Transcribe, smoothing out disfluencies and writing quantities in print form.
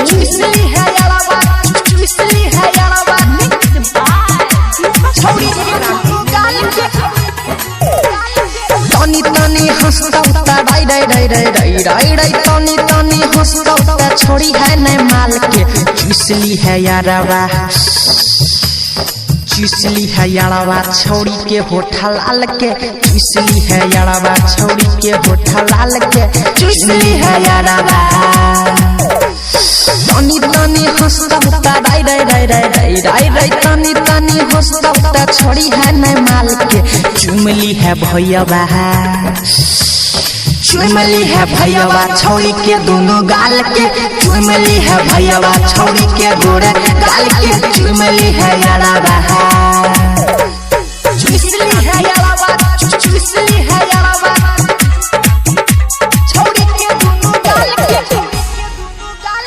चुसली है यारावा चुसली है यारावा छोड़ी गाल के तनी तनी हंसता डाई डाई डाई डाई डाई डाई डाई तनी तनी हंसता छोड़ी है न माल के चुसली है यारावा चुसली है यारावा छोड़ी के होठा लाल के चुसली है यारावा छोड़ी के होठा लाल के चुसली है यारावा तनी तनी हंसता डाई डाई डाई डाई डाई डाई डाई तनी तनी हंसता छोड़ी है न माल के चुमली है भैयावा चुमली है भैयावा छोड़ी के दोनों गाल के चुमली है भैयावा छोड़ी के गोरे गाल के चुमली है यारावा चुसली है यारावा